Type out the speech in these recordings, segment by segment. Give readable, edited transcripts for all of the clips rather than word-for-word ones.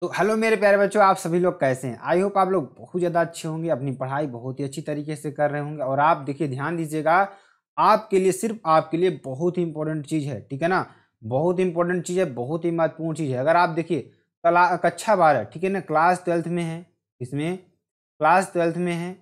तो हेलो मेरे प्यारे बच्चों, आप सभी लोग कैसे हैं। आई होप आप लोग बहुत ज़्यादा अच्छे होंगे, अपनी पढ़ाई बहुत ही अच्छी तरीके से कर रहे होंगे। और आप देखिए, ध्यान दीजिएगा, आपके लिए, सिर्फ आपके लिए बहुत ही इंपॉर्टेंट चीज़ है, ठीक है ना। बहुत इंपॉर्टेंट चीज़ है, बहुत ही महत्वपूर्ण चीज़ है। अगर आप देखिए कक्षा 12, ठीक है ना, क्लास 12th में है, इसमें क्लास 12th में है,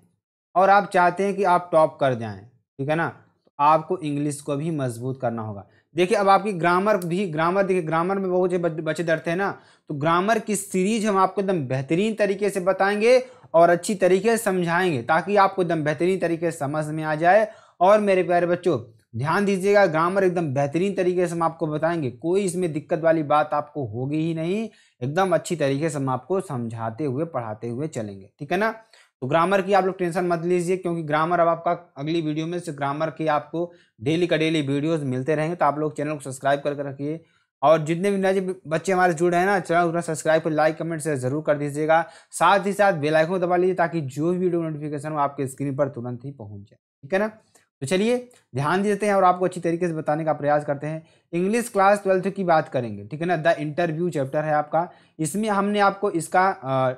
और आप चाहते हैं कि आप टॉप कर जाएं, ठीक है ना, तो आपको इंग्लिश को भी मजबूत करना होगा। देखिए, अब आपकी ग्रामर देखिए, ग्रामर में बहुत से बच्चे डरते हैं ना, तो ग्रामर की सीरीज हम आपको एकदम बेहतरीन तरीके से बताएंगे और अच्छी तरीके से समझाएंगे, ताकि आपको एकदम बेहतरीन तरीके से समझ में आ जाए। और मेरे प्यारे बच्चों, ध्यान दीजिएगा, ग्रामर एकदम बेहतरीन तरीके से हम आपको बताएंगे, कोई इसमें दिक्कत वाली बात आपको होगी ही नहीं। एकदम अच्छी तरीके से हम आपको समझाते हुए पढ़ाते हुए चलेंगे, ठीक है ना। तो ग्रामर की आप लोग टेंशन मत लीजिए, क्योंकि ग्रामर अब आपका अगली वीडियो में से ग्रामर की आपको डेली का डेली वीडियोस मिलते रहेंगे। तो आप लोग चैनल को सब्सक्राइब करके रखिए, और जितने भी नए बच्चे हमारे जुड़े हैं ना, चैनल को सब्सक्राइब कर, लाइक कमेंट से जरूर कर दीजिएगा। साथ ही साथ बेल आइकन दबा लीजिए, ताकि जो भी वीडियो नोटिफिकेशन हो आपके स्क्रीन पर तुरंत ही पहुंच जाए, ठीक है ना। तो चलिए ध्यान देते हैं और आपको अच्छी तरीके से बताने का प्रयास करते हैं। इंग्लिश क्लास 12th की बात करेंगे, ठीक है ना। द इंटरव्यू चैप्टर है आपका। इसमें हमने आपको इसका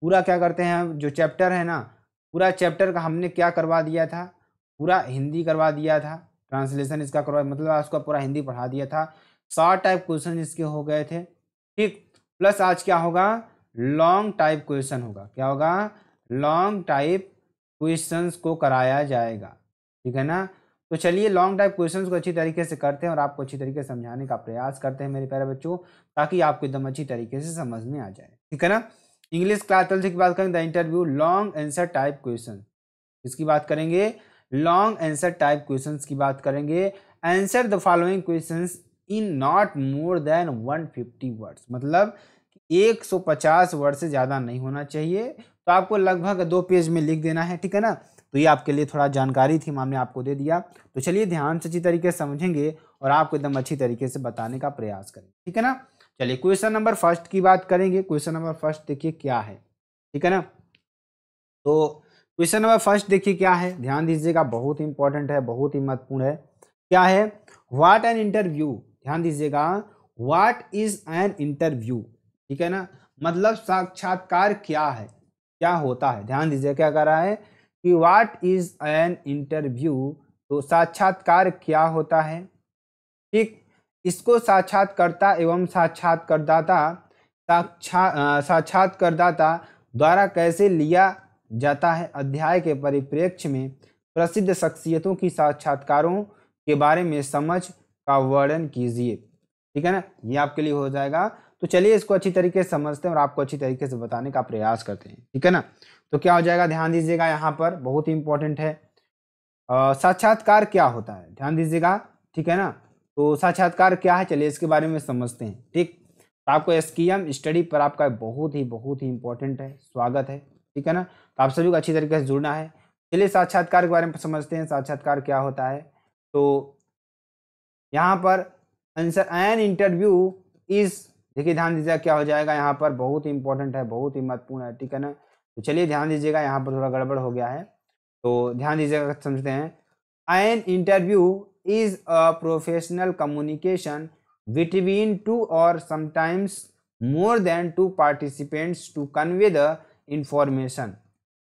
पूरा क्या करते हैं, जो चैप्टर है ना, पूरा चैप्टर का हमने क्या करवा दिया था, पूरा हिंदी करवा दिया था, ट्रांसलेशन इसका करवा, मतलब उसका पूरा हिंदी पढ़ा दिया था। 60 टाइप क्वेश्चन इसके हो गए थे, ठीक। प्लस आज क्या होगा, लॉन्ग टाइप क्वेश्चन होगा। क्या होगा, लॉन्ग टाइप क्वेश्चंस को कराया जाएगा, ठीक है ना। तो चलिए लॉन्ग टाइप क्वेश्चंस को अच्छी तरीके से करते हैं और आपको अच्छी तरीके से समझाने का प्रयास करते हैं मेरे प्यारे बच्चों, ताकि आपको एकदम अच्छी तरीके से समझ में आ जाए, ठीक है ना। इंग्लिश क्लास 12 की बात करें, the interview long answer type question, इसकी बात करेंगे। लॉन्ग आंसर टाइप क्वेश्चंस की बात करेंगे। Answer the following questions in not more than 150 words, मतलब 150 वर्ड से ज़्यादा नहीं होना चाहिए। तो आपको लगभग 2 पेज में लिख देना है, ठीक है ना। तो ये आपके लिए थोड़ा जानकारी थी, हमने आपको दे दिया। तो चलिए ध्यान से अच्छी तरीके से समझेंगे और आपको एकदम अच्छी तरीके से बताने का प्रयास करेंगे, ठीक है ना। चलिए क्वेश्चन नंबर फर्स्ट की बात करेंगे। क्वेश्चन नंबर फर्स्ट देखिए क्या है, ठीक है ना। तो क्वेश्चन नंबर फर्स्ट देखिए क्या है, ध्यान दीजिएगा, बहुत इंपॉर्टेंट है, बहुत ही महत्वपूर्ण है। क्या है, व्हाट एन इंटरव्यू, ध्यान दीजिएगा, व्हाट इज एन इंटरव्यू, ठीक है ना। मतलब साक्षात्कार क्या है, क्या होता है। ध्यान दीजिए क्या कर रहा है कि व्हाट इज एन इंटरव्यू, तो साक्षात्कार क्या होता है, ठीक। इसको साक्षात्कारकर्ता एवं साक्षात्कारदाता द्वारा कैसे लिया जाता है। अध्याय के परिप्रेक्ष्य में प्रसिद्ध शख्सियतों की साक्षात्कारों के बारे में समझ का वर्णन कीजिए, ठीक है ना। ये आपके लिए हो जाएगा। तो चलिए इसको अच्छी तरीके से समझते हैं और आपको अच्छी तरीके से बताने का प्रयास करते हैं, ठीक है ना। तो क्या हो जाएगा, ध्यान दीजिएगा, यहाँ पर बहुत ही इंपॉर्टेंट है। साक्षात्कार क्या होता है, ध्यान दीजिएगा, ठीक है ना। तो साक्षात्कार क्या है, चलिए इसके बारे में समझते हैं, ठीक। तो आपको एसक्यूएम स्टडी पर आपका बहुत ही इंपॉर्टेंट है, स्वागत है, ठीक है ना। तो आप सभी को अच्छी तरीके से जुड़ना है। चलिए साक्षात्कार के बारे में समझते हैं, साक्षात्कार क्या होता है। तो यहाँ पर आंसर एन इंटरव्यू इज, देखिए ध्यान दीजिएगा क्या हो जाएगा, यहाँ पर बहुत ही इंपॉर्टेंट है, बहुत ही महत्वपूर्ण है, ठीक है ना। तो चलिए ध्यान दीजिएगा, यहाँ पर थोड़ा गड़बड़ हो गया है, तो ध्यान दीजिएगा, समझते हैं। An interview is a professional communication between two or sometimes more than two participants to convey the information.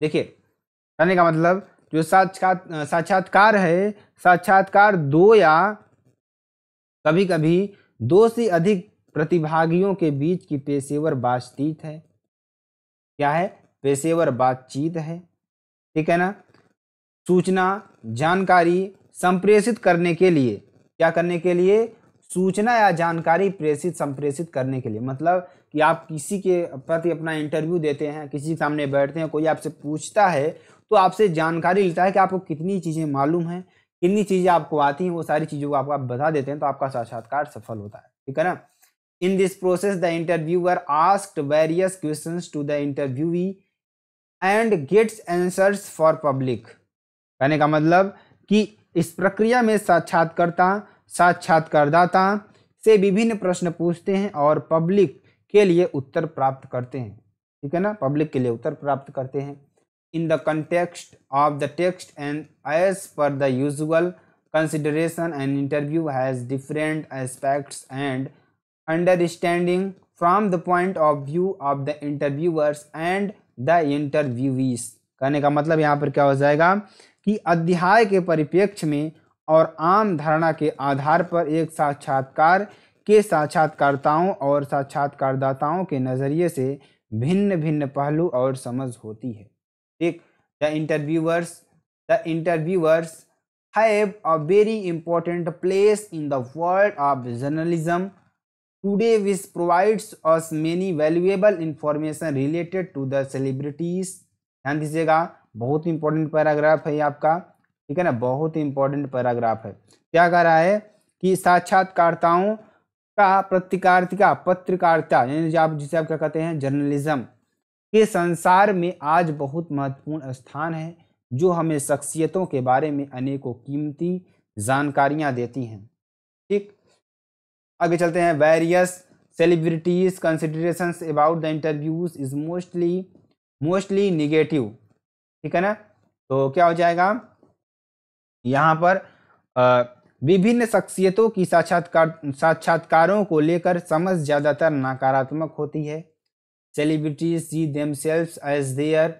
देखिए कहने का मतलब, जो साक्षात्कार है, साक्षात्कार दो या कभी कभी 2 से अधिक प्रतिभागियों के बीच की पेशेवर बातचीत है। क्या है, पेशेवर बातचीत है, ठीक है ना। सूचना, जानकारी संप्रेषित करने के लिए, क्या करने के लिए, सूचना या जानकारी संप्रेषित करने के लिए। मतलब कि आप किसी के प्रति अपना इंटरव्यू देते हैं, किसी के सामने बैठते हैं, कोई आपसे पूछता है, तो आपसे जानकारी लेता है कि आपको कितनी चीज़ें मालूम हैं, कितनी चीज़ें आपको आती हैं, वो सारी चीज़ों को आपको आप बता देते हैं, तो आपका साक्षात्कार सफल होता है, ठीक है ना। In this process the interviewer asked various questions to the interviewee and gets answers for public. कहने का मतलब कि इस प्रक्रिया में साक्षात्कारदाता से विभिन्न प्रश्न पूछते हैं और पब्लिक के लिए उत्तर प्राप्त करते हैं, ठीक है ना, पब्लिक के लिए उत्तर प्राप्त करते हैं। In the context of the text and as per the usual consideration, an interview has different aspects and understanding from the point of view of the interviewers and the interviewees. कहने का मतलब यहाँ पर क्या हो जाएगा कि अध्याय के परिप्रेक्ष्य में और आम धारणा के आधार पर एक साक्षात्कार के साक्षात्कारताओं और साक्षात्कारदाताओं के नज़रिए से भिन्न भिन्न पहलू और समझ होती है। ठीक, the interviewers have a very important place in the world of journalism today, which provides us many valuable information related to the celebrities। ध्यान दीजिएगा, बहुत इंपॉर्टेंट पैराग्राफ है ये आपका, ठीक है ना, बहुत इंपॉर्टेंट पैराग्राफ है। क्या कह रहा है कि साक्षात्कारताओं का पत्रकारिता यानी जिसे आप क्या कहते हैं जर्नलिज्म के संसार में आज बहुत महत्वपूर्ण स्थान है, जो हमें शख्सियतों के बारे में अनेकों कीमती जानकारियां देती हैं। ठीक, आगे चलते हैं। Various celebrities considerations about the interviews is mostly negative. ठीक है ना, तो क्या हो जाएगा यहाँ पर विभिन्न शख्सियतों की साक्षात्कारों को लेकर समझ ज्यादातर नकारात्मक होती है। Celebrities see themselves as their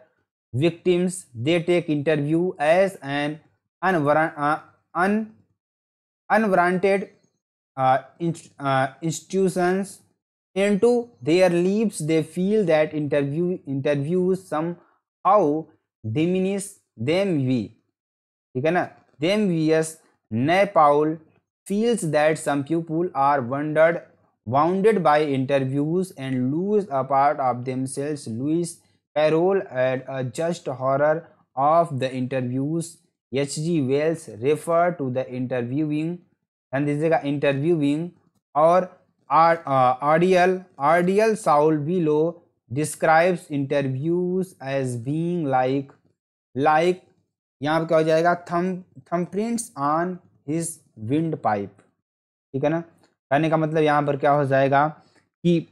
victims, they take interview as an unwanted institutions into their lives. They feel that interviews somehow diminish them. ठीक है ना, them vs Naipaul feels that some people are wounded by interviews and lose a part of themselves. Lewis Carroll had a just horror of the interviews. H.G. Wells referred to the interviewing और ordeal Saul Bellow describes interviews as being like यहाँ पर क्या हो जाएगा thumbprints on his windpipe. ठीक है ना, कहने का मतलब यहाँ पर क्या हो जाएगा कि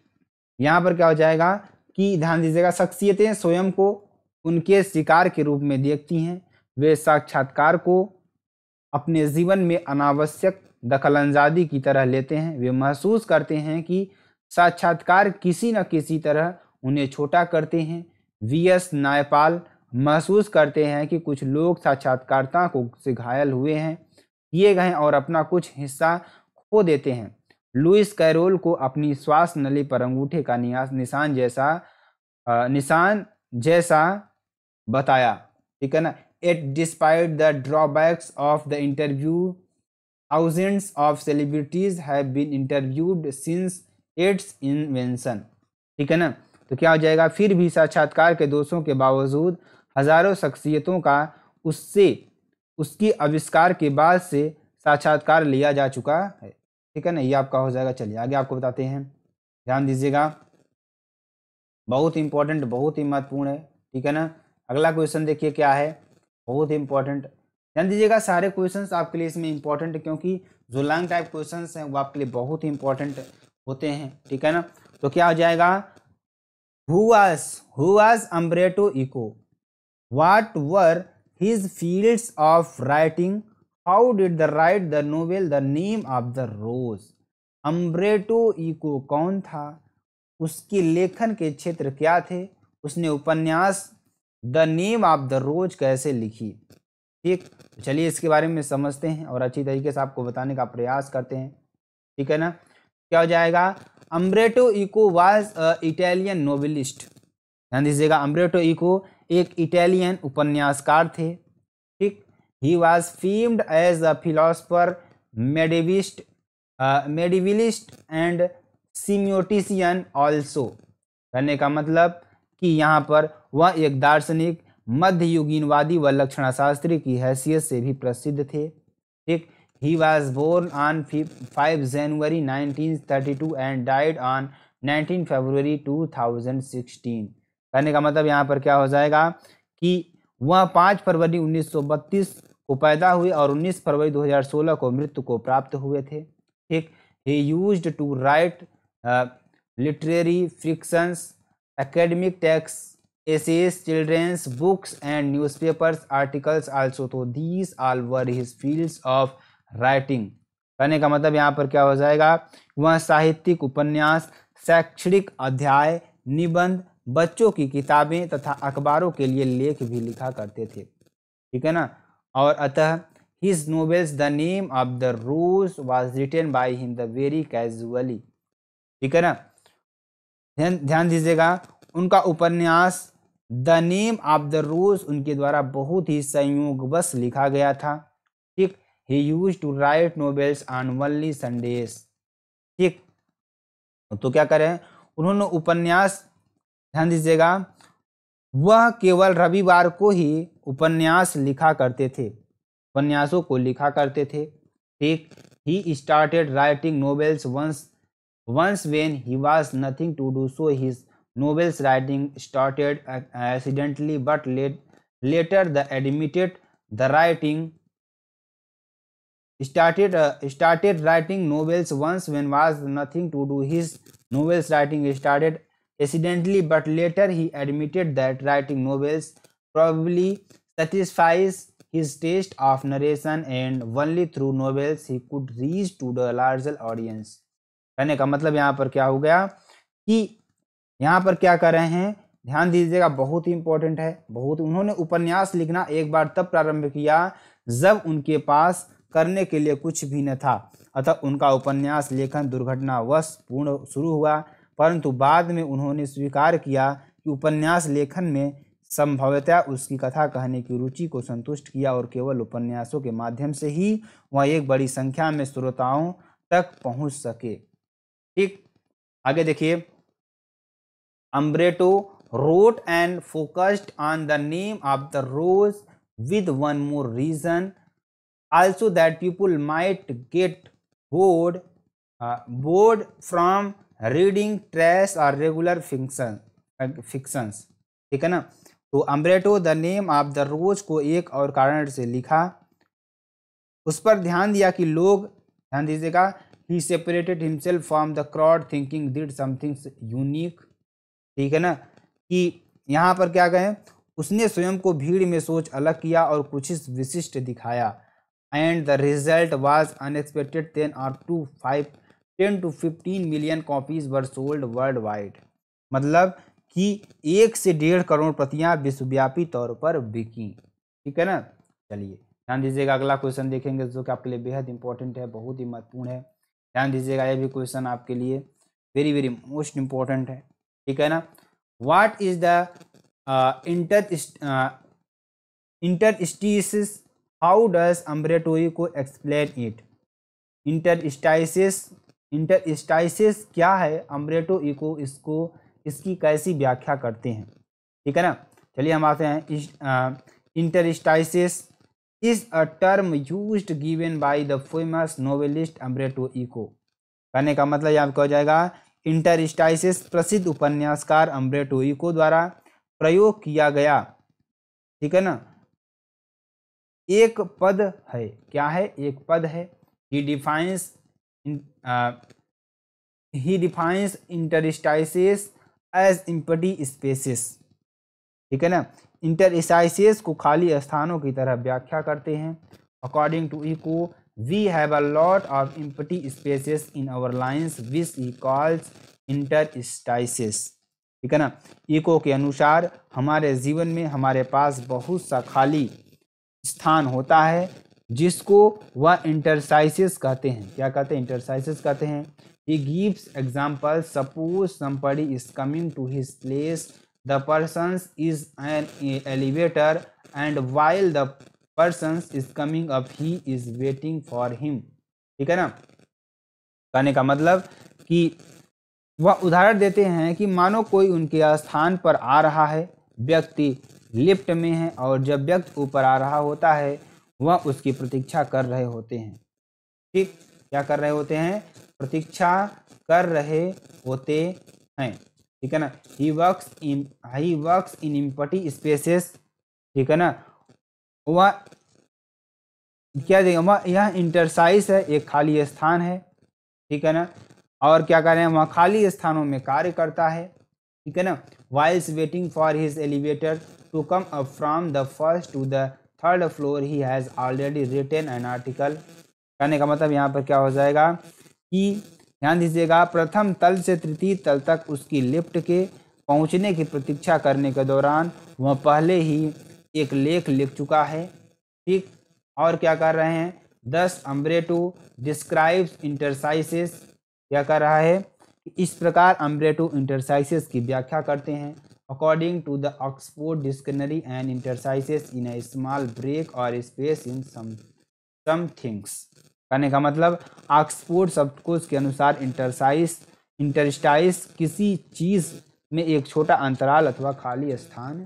ध्यान दीजिएगा, शख्सियतें स्वयं को उनके शिकार के रूप में देखती हैं। वे साक्षात्कार को अपने जीवन में अनावश्यक दखलंदाजी की तरह लेते हैं। वे महसूस करते हैं कि साक्षात्कार किसी न किसी तरह उन्हें छोटा करते हैं। वी.एस. नायपाल महसूस करते हैं कि कुछ लोग साक्षात्कारता को से घायल हुए हैं, किए गए और अपना कुछ हिस्सा खो देते हैं। लुइस कैरोल को अपनी श्वास नली पर अंगूठे का निशान जैसा बताया। ठीक है ना, Yet despite the drawbacks of the interview, thousands of celebrities have been interviewed since its invention। ठीक है ना, तो क्या हो जाएगा, फिर भी साक्षात्कार के दोषों के बावजूद हजारों शख्सियतों का उसकी आविष्कार के बाद से साक्षात्कार लिया जा चुका है। ठीक है ना, ये आपका हो जाएगा। चलिए आगे आपको बताते हैं, ध्यान दीजिएगा, बहुत इंपॉर्टेंट, बहुत ही महत्वपूर्ण है। ठीक है ना, अगला क्वेश्चन देखिए क्या है, बहुत इंपॉर्टेंट। ध्यान दीजिएगा, सारे क्वेश्चंस आपके लिए इसमें इंपॉर्टेंट है, क्योंकि जो लॉन्ग टाइप क्वेश्चंस हैं वो आपके लिए बहुत ही इंपॉर्टेंट होते हैं। ठीक है ना, तो क्या हो जाएगा, who was Umberto Eco, what were his fields of writing, how did the write the novel the name of the rose. Umberto Eco कौन था, उसके लेखन के क्षेत्र क्या थे, उसने उपन्यास द नेम ऑफ द रोज कैसे लिखी। ठीक, चलिए इसके बारे में समझते हैं और अच्छी तरीके से आपको बताने का प्रयास करते हैं। ठीक है ना, क्या हो जाएगा, Umberto Eco was a Italian novelist. ध्यान दीजिएगा, अम्ब्रेटो इको एक इटालियन उपन्यासकार थे। ठीक, he was famed as a philosopher, medievalist and semiotician also. कहने का मतलब कि यहाँ पर वह एक दार्शनिक, मध्ययुगीनवादी व लक्षणाशास्त्री की हैसियत से भी प्रसिद्ध थे। ठीक, he was born on 5 January 1932 and died on 19 February 2016। कहने का मतलब यहाँ पर क्या हो जाएगा कि वह 5 फरवरी 1932 को पैदा हुए और 19 फरवरी 2016 को मृत्यु को प्राप्त हुए थे। ठीक, he used to write literary fictions, academic texts, essays, children's books and newspapers articles also। तो these all were his fields of writing। कहने का मतलब यहाँ पर क्या हो जाएगा, वह साहित्यिक, उपन्यास, शैक्षणिक अध्याय, निबंध, बच्चों की किताबें तथा अखबारों के लिए लेख भी लिखा करते थे, ठीक है ना। और अतः his novels the name of the rose was written by him the very casually, ठीक है ना। ध्यान दीजिएगा, उनका उपन्यास the name of the rose उनके द्वारा बहुत ही संयोगवश लिखा गया था, ठीक। He used to write novels on only Sundays, ठीक। तो क्या करें, उन्होंने उपन्यास, ध्यान दीजिएगा, वह केवल रविवार को ही उपन्यास लिखा करते थे, उपन्यासों को लिखा करते थे, ठीक। He started writing novels once when he was nothing to do, so his novels writing started accidentally, but later the admitted the writing started writing novels once when was nothing to do. His novels writing started accidentally, but later he admitted that writing novels probably satisfies his taste of narration, and only through novels he could reach to the larger audience. कहने का मतलब यहाँ पर क्या हो गया कि यहाँ पर क्या कर रहे हैं, ध्यान दीजिएगा, बहुत ही इंपॉर्टेंट है, बहुत। उन्होंने उपन्यास लिखना एक बार तब प्रारंभ किया जब उनके पास करने के लिए कुछ भी न था, अतः उनका उपन्यास लेखन दुर्घटनावश पूर्ण शुरू हुआ, परंतु बाद में उन्होंने स्वीकार किया कि उपन्यास लेखन में संभवतः उसकी कथा कहने की रुचि को संतुष्ट किया और केवल उपन्यासों के माध्यम से ही वह एक बड़ी संख्या में श्रोताओं तक पहुंच सके, ठीक। आगे देखिए, अम्ब्रेटो wrote and focused on the name of the rose with one more reason also, that people might get bored from reading trash or regular fictions, ठीक है ना। तो अम्ब्रेटो द नेम ऑफ द रोज को एक और कारण से लिखा, उस पर ध्यान दिया कि लोग, ध्यान दीजिएगा, he separated himself from the crowd thinking did something unique, ठीक है ना, कि यहाँ पर क्या कहें, उसने स्वयं को भीड़ में सोच अलग किया और कुछ विशिष्ट दिखाया, and the result was unexpected, 10 to 15 million copies were sold worldwide, मतलब कि 1 से 1.5 करोड़ प्रतियां विश्वव्यापी तौर पर बिकी, ठीक है ना। चलिए ध्यान दीजिएगा, अगला क्वेश्चन देखेंगे जो कि आपके लिए बेहद इंपॉर्टेंट है, बहुत ही महत्वपूर्ण है। ध्यान दीजिएगा, यह भी क्वेश्चन आपके लिए वेरी वेरी मोस्ट इंपॉर्टेंट है, ठीक है ना। What is the interstices, how does Umberto Eco explain it. Interstices क्या है, अम्ब्रेटो इको इसकी कैसी व्याख्या करते हैं, ठीक है ना। चलिए हम आते हैं, interstices is a term used given by the famous novelist Umberto Eco. कहने का मतलब यहाँ हो जाएगा, इंटरस्टाइसिस प्रसिद्ध उपन्यासकार अम्ब्रेटो इको द्वारा प्रयोग किया गया, ठीक है ना, एक पद है। क्या है, एक पद है। He defines interstices as empty spaces, ठीक है ना। इंटरस्टाइसिस को खाली स्थानों की तरह व्याख्या करते हैं। According to Eco, we have a lot of empty spaces in our lines which he calls interstices, ठीक है ना। इको के अनुसार हमारे जीवन में हमारे पास बहुत सा खाली स्थान होता है जिसको वह इंटरस्टाइसिस कहते हैं। क्या कहते हैं, इंटरस्टाइसिस कहते हैं। He gives example, suppose somebody is coming to his place, the person is an elevator and while the person is coming up he is waiting for him, ठीक है ना। कहने का मतलब कि वह उदाहरण देते हैं कि मानो कोई उनके स्थान पर आ रहा है, व्यक्ति लिफ्ट में है और जब व्यक्ति ऊपर आ रहा होता है वह उसकी प्रतीक्षा कर रहे होते हैं, ठीक। क्या कर रहे होते हैं, प्रतीक्षा कर रहे होते हैं, ठीक है ना। He works in empty spaces, ठीक है ना। वह क्या देगा, वह यह इंटरसाइज है, एक खाली स्थान है, ठीक है ना। और क्या कर रहे हैं, वह खाली स्थानों में कार्य करता है, ठीक है ना। whilst waiting for his elevator to come up from the first to the third floor he has already written an article। कहने का मतलब यहाँ पर क्या हो जाएगा कि ध्यान दीजिएगा, प्रथम तल से तृतीय तल तक उसकी लिफ्ट के पहुंचने की प्रतीक्षा करने के दौरान वह पहले ही एक लेख लिख चुका है। ठीक, और क्या कर रहे हैं, 10 अम्ब्रेटो डिस्क्राइब्स इंटरसाइसेस, क्या कर रहा है, इस प्रकार अम्ब्रेटो इंटरसाइसेस की व्याख्या करते हैं। According to the Oxford dictionary and interstices in a small break or space in some things. कहने का मतलब ऑक्सफोर्ड शब्दकोश के अनुसार इंटरस्टाइस किसी चीज में एक छोटा अंतराल अथवा खाली स्थान है।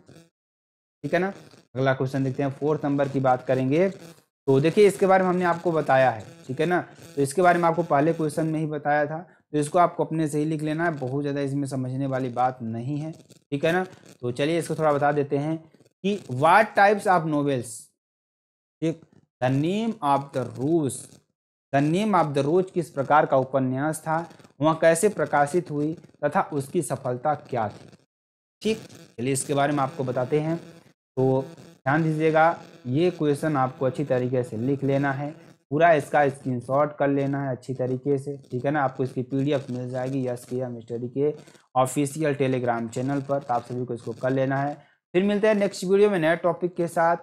ठीक है ना। अगला क्वेश्चन देखते हैं, 4 नंबर की बात करेंगे। तो देखिए इसके बारे में हमने आपको बताया है, ठीक है ना। तो इसके बारे में आपको पहले क्वेश्चन में ही बताया था, तो इसको आपको अपने से ही लिख लेना है, बहुत ज़्यादा इसमें समझने वाली बात नहीं है, ठीक है ना। तो चलिए इसको थोड़ा बता देते हैं कि व्हाट टाइप्स ऑफ नॉवेल्स, ठीक, the name of the rose, the name of the rose किस प्रकार का उपन्यास था, वह कैसे प्रकाशित हुई तथा उसकी सफलता क्या थी। ठीक, चलिए इसके बारे में आपको बताते हैं। तो ध्यान दीजिएगा, ये क्वेश्चन आपको अच्छी तरीके से लिख लेना है, पूरा इसका स्क्रीनशॉट कर लेना है अच्छी तरीके से, ठीक है ना। आपको इसकी PDF मिल जाएगी यस के एम स्टडी के ऑफिशियल टेलीग्राम चैनल पर, तो आप सभी को इसको कर लेना है। फिर मिलते हैं नेक्स्ट वीडियो में नए टॉपिक के साथ।